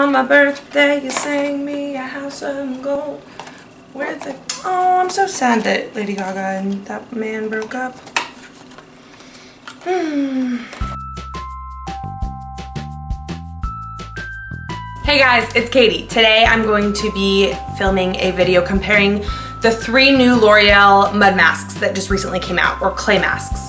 on my birthday, you sang me a house of gold. Where's it? Oh, I'm so sad that Lady Gaga and that man broke up. Hey guys, it's Katie. Today I'm going to be filming a video comparing the 3 new L'Oreal mud masks that just recently came out, or clay masks.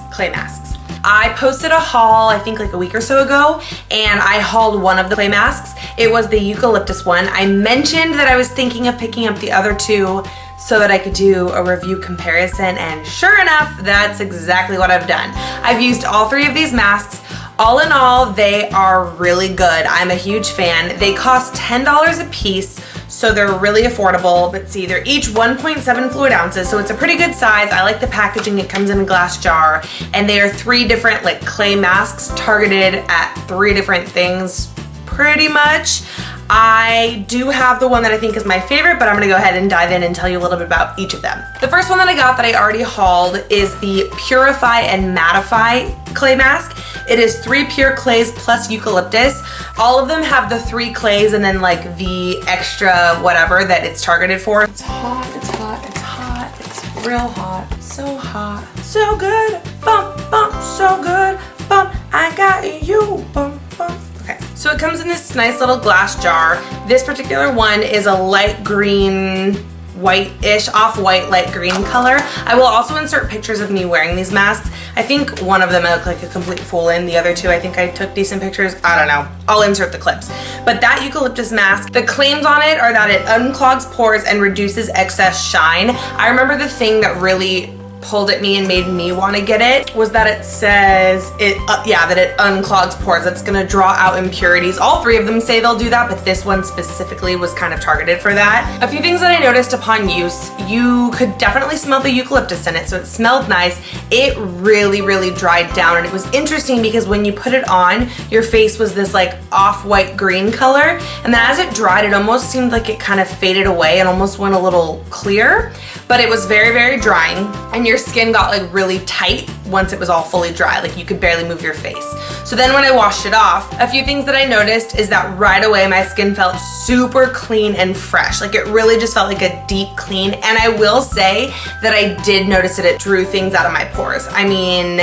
I posted a haul, I think like a week or so ago, and I hauled one of the clay masks. It was the eucalyptus one. I mentioned that I was thinking of picking up the other 2 so that I could do a review comparison, and sure enough, that's exactly what I've done. I've used all 3 of these masks. All in all, they are really good. I'm a huge fan. They cost $10 a piece, so they're really affordable. Let's see, they're each 1.7 fluid ounces, so it's a pretty good size. I like the packaging. It comes in a glass jar, and they are 3 different like clay masks targeted at 3 different things, pretty much. I do have the one that I think is my favorite, but I'm gonna go ahead and dive in and tell you a little bit about each of them. The first one that I got that I already hauled is the Purify and Mattify clay mask. It is 3 pure clays plus eucalyptus. All of them have the 3 clays and then like the extra whatever that it's targeted for. It's hot, it's hot, it's hot, it's real hot, so hot. So good, bump, bump, so good, bump, I got you, bump, bump. Okay, so it comes in this nice little glass jar. This particular one is a light green, white-ish, off-white, light green color. I will also insert pictures of me wearing these masks. I think one of them I look like a complete fool in. The other 2, I think I took decent pictures. I don't know. I'll insert the clips. But that eucalyptus mask, the claims on it are that it unclogs pores and reduces excess shine. I remember the thing that really pulled at me and made me want to get it was that it says that it unclogs pores. It's gonna draw out impurities. All 3 of them say they'll do that, but this one specifically was kind of targeted for that. A few things that I noticed upon use: you could definitely smell the eucalyptus in it, so it smelled nice. It really, really dried down, and it was interesting because when you put it on, your face was this like off-white green color, and then as it dried, it almost seemed like it kind of faded away and almost went a little clear, but it was very, very drying, and your skin got like really tight once it was all fully dry. Like you could barely move your face. So then when I washed it off, a few things that I noticed is that right away my skin felt super clean and fresh. Like it really just felt like a deep clean. And I will say that I did notice that it drew things out of my pores. I mean,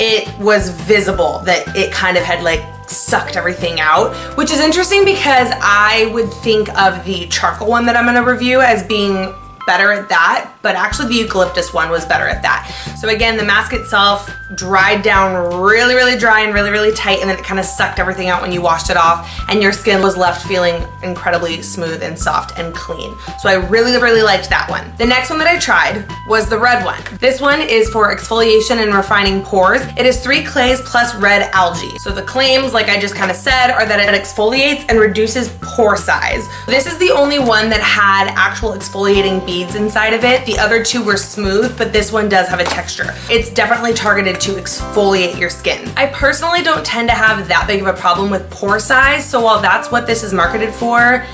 it was visible that it kind of had like sucked everything out, which is interesting because I would think of the charcoal one that I'm gonna review as being better at that, but actually the eucalyptus one was better at that. So again, the mask itself dried down really, really dry and really, really tight, and then it kind of sucked everything out when you washed it off, and your skin was left feeling incredibly smooth and soft and clean. So I really, really liked that one. The next one that I tried was the red one. This one is for exfoliation and refining pores. It is 3 clays plus red algae. So the claims, like I just kind of said, are that it exfoliates and reduces pore size. This is the only one that had actual exfoliating beads inside of it. The other 2 were smooth, but this one does have a texture. It's definitely targeted to exfoliate your skin. I personally don't tend to have that big of a problem with pore size, so while that's what this is marketed for,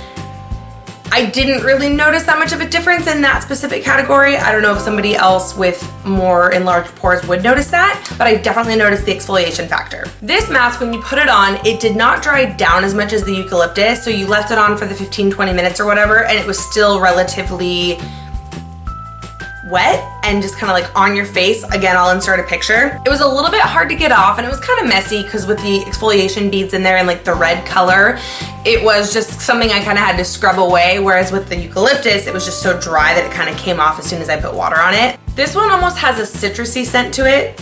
I didn't really notice that much of a difference in that specific category. I don't know if somebody else with more enlarged pores would notice that, but I definitely noticed the exfoliation factor. This mask, when you put it on, it did not dry down as much as the eucalyptus, so you left it on for the 15-20 minutes or whatever, and it was still relatively wet and just kind of like on your face. Again, I'll insert a picture. It was a little bit hard to get off, and it was kind of messy because with the exfoliation beads in there and like the red color, it was just something I kind of had to scrub away, whereas with the eucalyptus, it was just so dry that it kind of came off as soon as I put water on it. This one almost has a citrusy scent to it.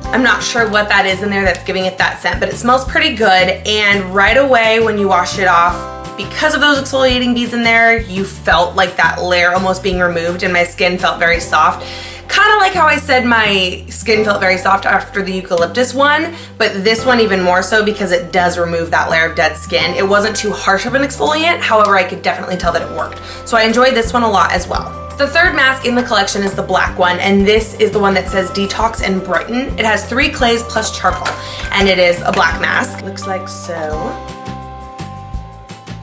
I'm not sure what that is in there that's giving it that scent, but it smells pretty good, and right away when you wash it off, because of those exfoliating beads in there, you felt like that layer almost being removed, and my skin felt very soft. Kind of like how I said my skin felt very soft after the eucalyptus one, but this one even more so because it does remove that layer of dead skin. It wasn't too harsh of an exfoliant, however, I could definitely tell that it worked. So I enjoyed this one a lot as well. The third mask in the collection is the black one, and this is the one that says Detox and Brighten. It has 3 clays plus charcoal, and it is a black mask. Looks like so.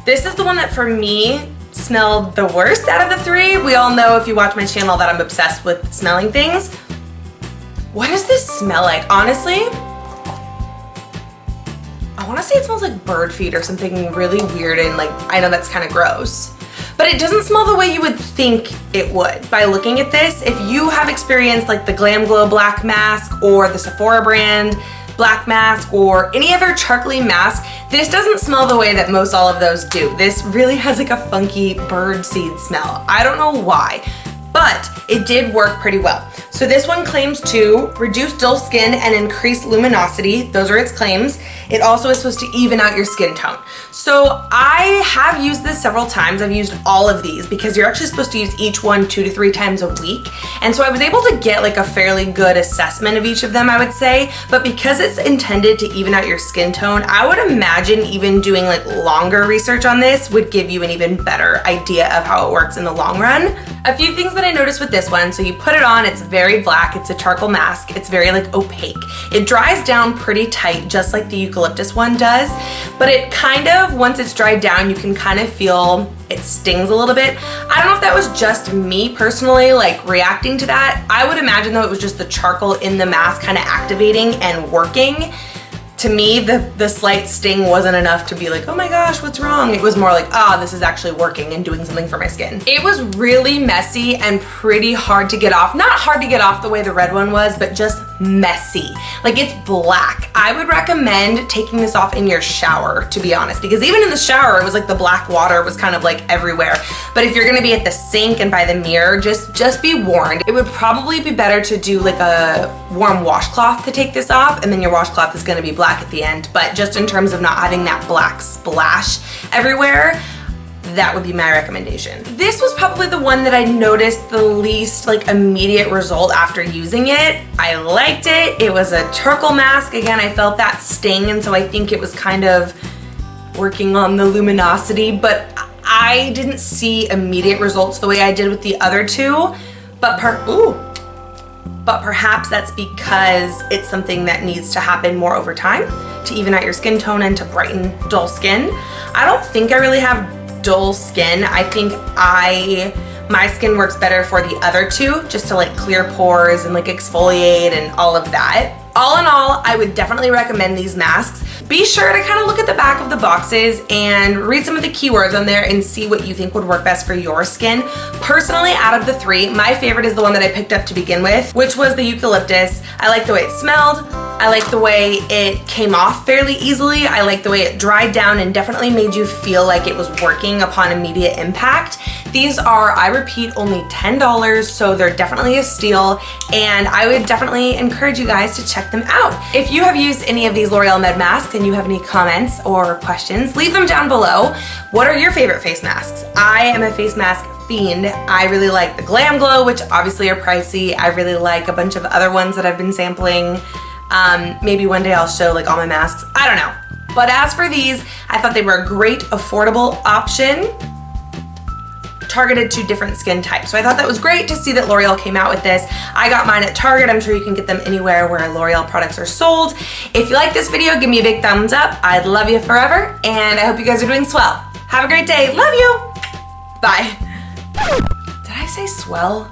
This is the one that for me smelled the worst out of the 3. We all know, if you watch my channel, that I'm obsessed with smelling things. What does this smell like? Honestly, I wanna say it smells like bird feed or something really weird, and like, I know that's kind of gross. But it doesn't smell the way you would think it would. By looking at this, if you have experienced like the Glam Glow Black Mask or the Sephora brand Black Mask or any other charcoaly mask, this doesn't smell the way that most all of those do. This really has like a funky bird seed smell. I don't know why, but it did work pretty well. So this one claims to reduce dull skin and increase luminosity. Those are its claims. It also is supposed to even out your skin tone. So I have used this several times. I've used all of these because you're actually supposed to use each one 2 to 3 times a week. And so I was able to get like a fairly good assessment of each of them, I would say. But because it's intended to even out your skin tone, I would imagine even doing like longer research on this would give you an even better idea of how it works in the long run. A few things that I noticed with this one, so you put it on, it's very black, it's a charcoal mask, it's very like opaque. It dries down pretty tight, just like the eucalyptus one does, but it kind of, once it's dried down, you can kind of feel it stings a little bit. I don't know if that was just me personally, like reacting to that. I would imagine though it was just the charcoal in the mask kind of activating and working. To me, the slight sting wasn't enough to be like, oh my gosh, what's wrong? It was more like, ah, this is actually working and doing something for my skin. It was really messy and pretty hard to get off. Not hard to get off the way the red one was, but just messy. Like, it's black. I would recommend taking this off in your shower, to be honest, because even in the shower, it was like the black water was kind of like everywhere. But if you're gonna be at the sink and by the mirror, just be warned. It would probably be better to do like a warm washcloth to take this off, and then your washcloth is gonna be black at the end. But just in terms of not having that black splash everywhere, that would be my recommendation. This was probably the one that I noticed the least like immediate result after using it. I liked it. It was a charcoal mask. Again, I felt that sting, and so I think it was kind of working on the luminosity, but I didn't see immediate results the way I did with the other two. But perhaps that's because it's something that needs to happen more over time to even out your skin tone and to brighten dull skin. I don't think I really have dull skin. I think my skin works better for the other two, just to like clear pores and like exfoliate and all of that. All in all, I would definitely recommend these masks. Be sure to kind of look at the back of the boxes and read some of the keywords on there and see what you think would work best for your skin. Personally, out of the 3, my favorite is the one that I picked up to begin with, which was the eucalyptus. I like the way it smelled. I like the way it came off fairly easily. I like the way it dried down and definitely made you feel like it was working upon immediate impact. These are, I repeat, only $10, so they're definitely a steal, and I would definitely encourage you guys to check them out. If you have used any of these L'Oreal Med masks and you have any comments or questions, leave them down below. What are your favorite face masks? I am a face mask fiend. I really like the Glam Glow, which obviously are pricey. I really like a bunch of other ones that I've been sampling. Maybe one day I'll show like all my masks. I don't know. But as for these, I thought they were a great affordable option targeted to different skin types. So I thought that was great to see that L'Oreal came out with this. I got mine at Target. I'm sure you can get them anywhere where L'Oreal products are sold. If you like this video, give me a big thumbs up. I'd love you forever, and I hope you guys are doing swell. Have a great day. Love you. Bye. Did I say swell?